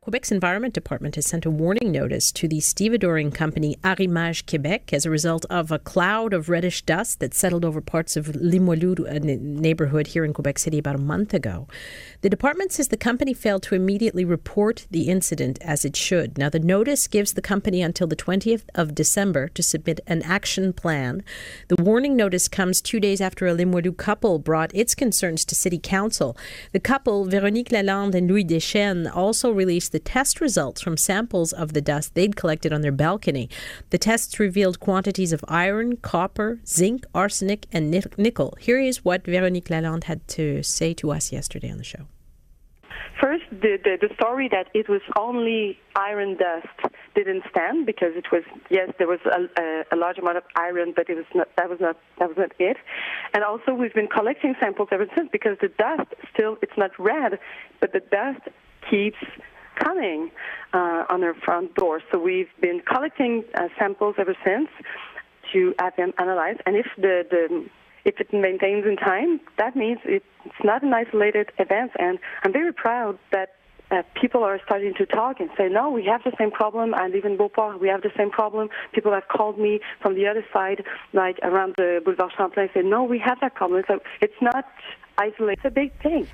Quebec's Environment Department has sent a warning notice to the stevedoring company Arrimage Québec as a result of a cloud of reddish dust that settled over parts of Limoilou, a neighbourhood here in Quebec City, about a month ago. The department says the company failed to immediately report the incident as it should. Now, the notice gives the company until the 20th of December to submit an action plan. The warning notice comes 2 days after a Limoilou couple brought its concerns to City Council. The couple, Renée Levaque and Louis Deschênes, also released the test results from samples of the dust they'd collected on their balcony. The tests revealed quantities of iron, copper, zinc, arsenic, and nickel. Here is what Renée Levaque had to say to us yesterday on the show. First, the story that it was only iron dust didn't stand, because it was, yes, there was a large amount of iron, but it was not, that was not it. And also, we've been collecting samples ever since, because the dust still, it's not red, but the dust keeps coming on our front door. So we've been collecting samples ever since to have them analyzed. And if if it maintains in time, that means it's not an isolated event. And I'm very proud that people are starting to talk and say, no, we have the same problem. I live in Beauport. We have the same problem. People have called me from the other side, like around the Boulevard Champlain, and say, no, we have that problem. So it's not isolated. It's a big thing.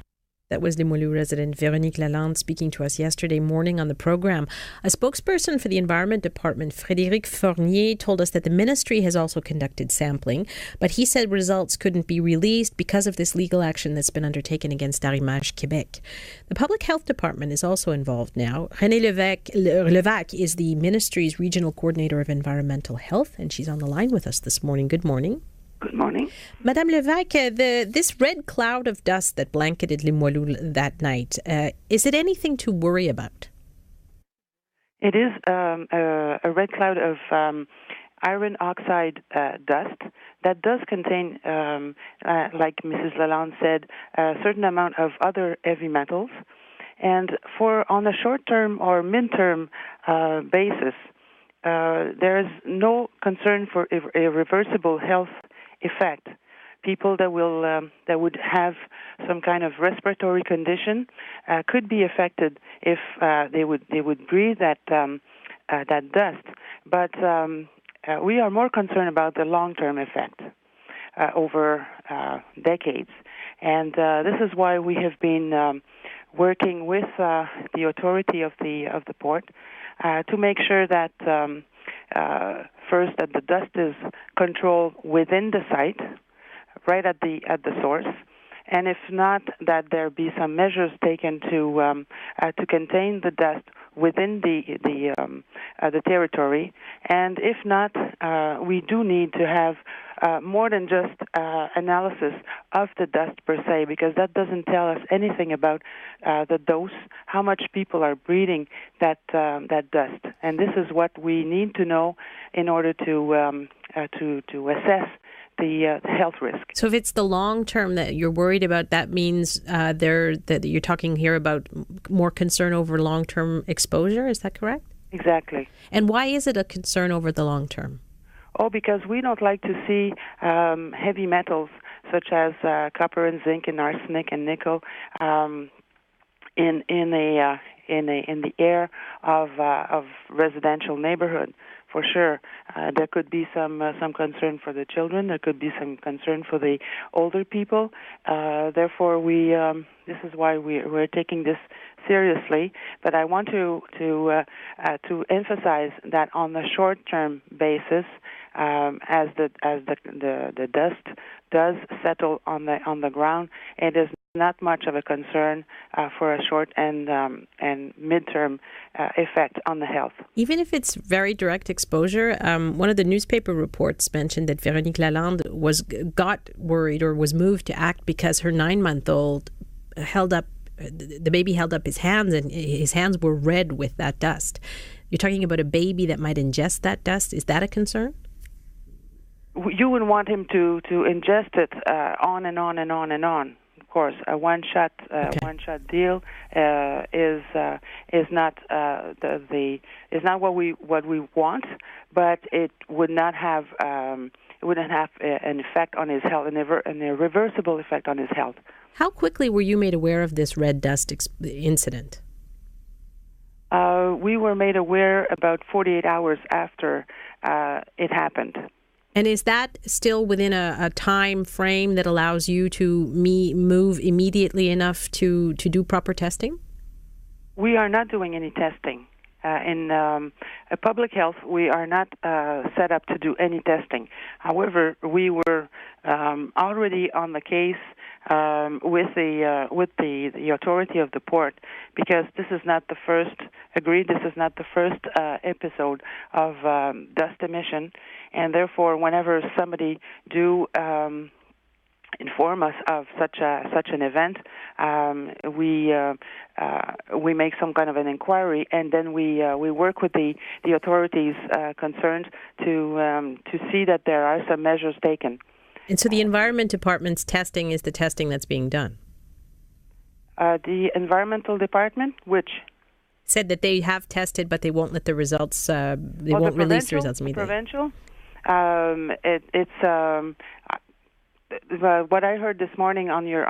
That was Limoilou resident Renée Levaque speaking to us yesterday morning on the program. A spokesperson for the Environment Department, Frédéric Fournier, told us that the ministry has also conducted sampling, but he said results couldn't be released because of this legal action that's been undertaken against Arrimage Québec. The Public Health Department is also involved now. Renée Levaque is the ministry's regional coordinator of environmental health, and she's on the line with us this morning. Good morning. Good morning. Madame Levaque, this red cloud of dust that blanketed Limoilou that night, is it anything to worry about? It is a red cloud of iron oxide dust that does contain, like Mrs. Lalonde said, a certain amount of other heavy metals. And on a short-term or mid-term basis, there is no concern for irreversible health effect. People that would have some kind of respiratory condition could be affected if they would breathe that dust. But we are more concerned about the long-term effect over decades, and this is why we have been working with the authority of the port to make sure that first, that the dust is controlled within the site, right at the source, and if not, that there be some measures taken to contain the dust within the territory. And if not, we do need to have more than just analysis of the dust per se, because that doesn't tell us anything about the dose, how much people are breathing that dust. And this is what we need to know in order to assess the health risk. So if it's the long term that you're worried about, that means that you're talking here about more concern over long term exposure. Is that correct? Exactly. And why is it a concern over the long term? Oh, because we don't like to see heavy metals such as copper and zinc and arsenic and nickel in the air of residential neighborhood. For sure, there could be some concern for the children. There could be some concern for the older people. Therefore, this is why we're taking this seriously. But I want to emphasize that on the short-term basis, as the dust does settle on the ground, it is not much of a concern for a short and midterm effect on the health. Even if it's very direct exposure, one of the newspaper reports mentioned that Renée Levaque got worried or was moved to act because her 9-month-old the baby held up his hands, and his hands were red with that dust. You're talking about a baby that might ingest that dust. Is that a concern? You wouldn't want him to ingest it on and on and on and on. Of course, a one-shot deal is not what we want, but it wouldn't have an effect on his health, an irreversible effect on his health. How quickly were you made aware of this red dust incident? We were made aware about 48 hours after it happened. And is that still within a time frame that allows you to move immediately enough to do proper testing? We are not doing any testing. In public health, we are not set up to do any testing. However, we were already on the case with the authority of the port, because this is not the first episode of dust emission, and therefore, whenever somebody do inform us of such an event, we make some kind of an inquiry, and then we work with the authorities concerned to see that there are some measures taken. And so the Environment Department's testing is the testing that's being done? The Environmental Department, which? Said that they have tested, but they won't let the results, won't release the results immediately. Provincial? What I heard this morning on your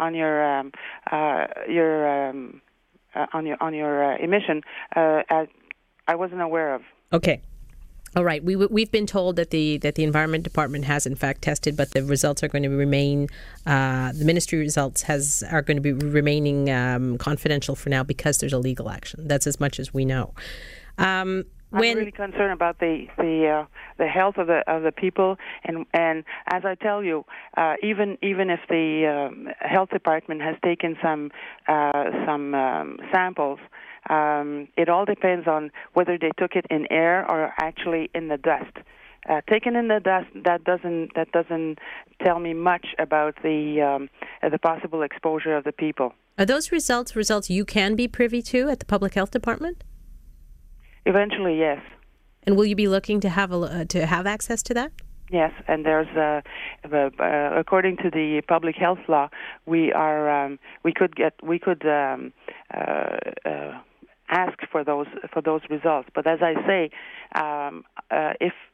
emission, I wasn't aware of. Okay. All right. We've been told that the Environment Department has in fact tested, but the results are going to remain. The ministry results are going to be remaining confidential for now because there's a legal action. That's as much as we know. I'm really concerned about the health of the people, and as I tell you, even if the health department has taken some samples. It all depends on whether they took it in air or actually in the dust. Taken in the dust, that doesn't tell me much about the possible exposure of the people. Are those results you can be privy to at the Public Health Department? Eventually, yes. And will you be looking to have access to that? Yes, and there's according to the public health law, we could ask for those results. But as I say,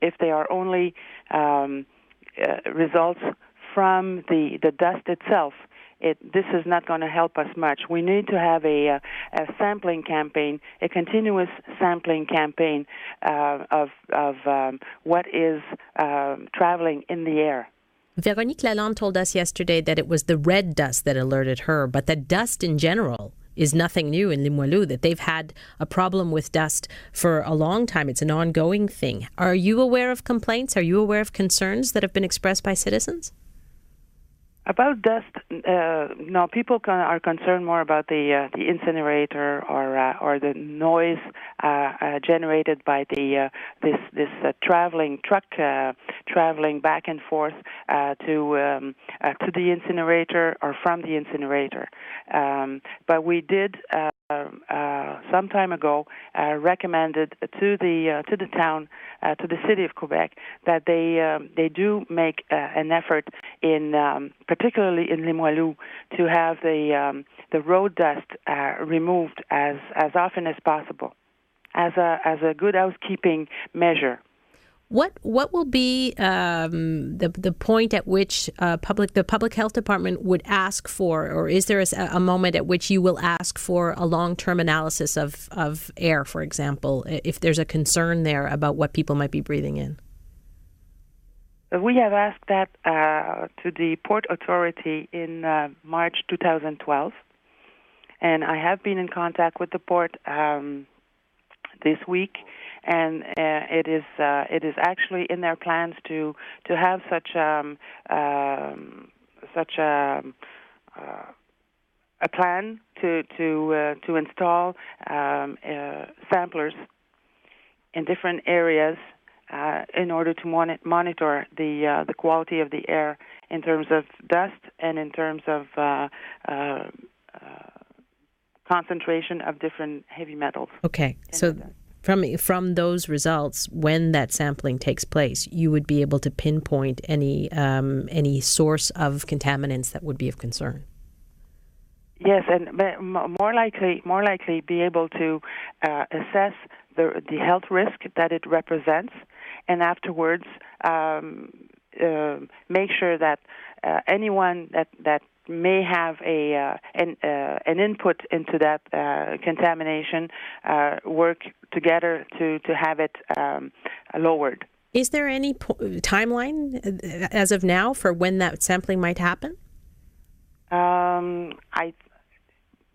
if they are only results from the dust itself, this is not going to help us much. We need to have a sampling campaign, a continuous sampling campaign of what is traveling in the air. Véronique Lalonde told us yesterday that it was the red dust that alerted her, but that dust in general is nothing new in Limoilou, that they've had a problem with dust for a long time. It's an ongoing thing. Are you aware of complaints? Are you aware of concerns that have been expressed by citizens? About dust, no. People are concerned more about the incinerator or the noise generated by this traveling truck traveling back and forth to the incinerator or from the incinerator. But we did some time ago recommended to the town, to the city of Quebec, that they do make an effort in particularly in Limoilou to have the road dust removed as often as possible, as a good housekeeping measure. What will be the point at which the public health department would ask for, or is there a moment at which you will ask for a long-term analysis of air, for example, if there's a concern there about what people might be breathing in? We have asked that to the Port Authority in March 2012, and I have been in contact with the port this week, and it is actually in their plans to have such a plan to install samplers in different areas in order to monitor the quality of the air in terms of dust and in terms of concentration of different heavy metals. Okay, so from those results, when that sampling takes place, you would be able to pinpoint any source of contaminants that would be of concern. Yes, and more likely be able to assess the health risk that it represents, and afterwards make sure that anyone that may have an input into that contamination work together to have it lowered. Is there any timeline as of now for when that sampling might happen?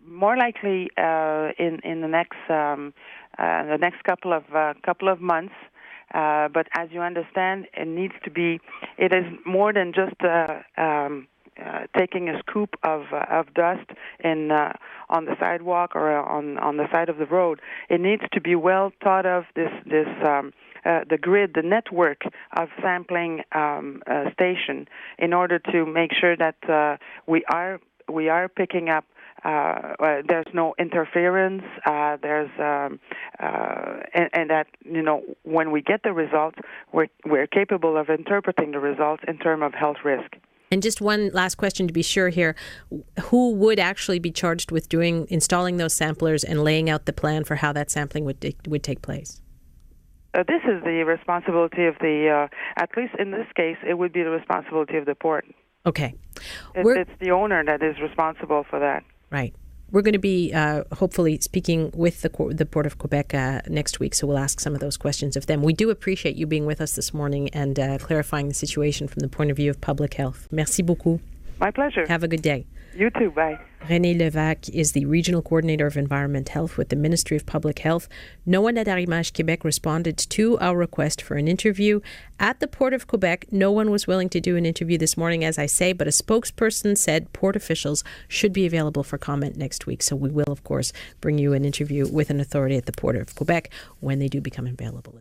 More likely in the next couple of months. But as you understand, it is more than just taking a scoop of dust on the sidewalk or on the side of the road. It needs to be well thought of. The grid, the network of sampling station, in order to make sure that we are picking up. There's no interference. And that when we get the results, we're capable of interpreting the results in terms of health risk. And just one last question to be sure here: who would actually be charged with installing those samplers and laying out the plan for how that sampling would take place? This is the responsibility of at least in this case, it would be the responsibility of the port. Okay. It's the owner that is responsible for that. Right. We're going to be hopefully speaking with the Port of Quebec next week, so we'll ask some of those questions of them. We do appreciate you being with us this morning and clarifying the situation from the point of view of public health. Merci beaucoup. My pleasure. Have a good day. You too. Bye. Renée Levaque is the Regional Coordinator of Environment Health with the Ministry of Public Health. No one at Arrimage Quebec responded to our request for an interview. At the Port of Quebec, no one was willing to do an interview this morning, as I say, but a spokesperson said port officials should be available for comment next week. So we will, of course, bring you an interview with an authority at the Port of Quebec when they do become available.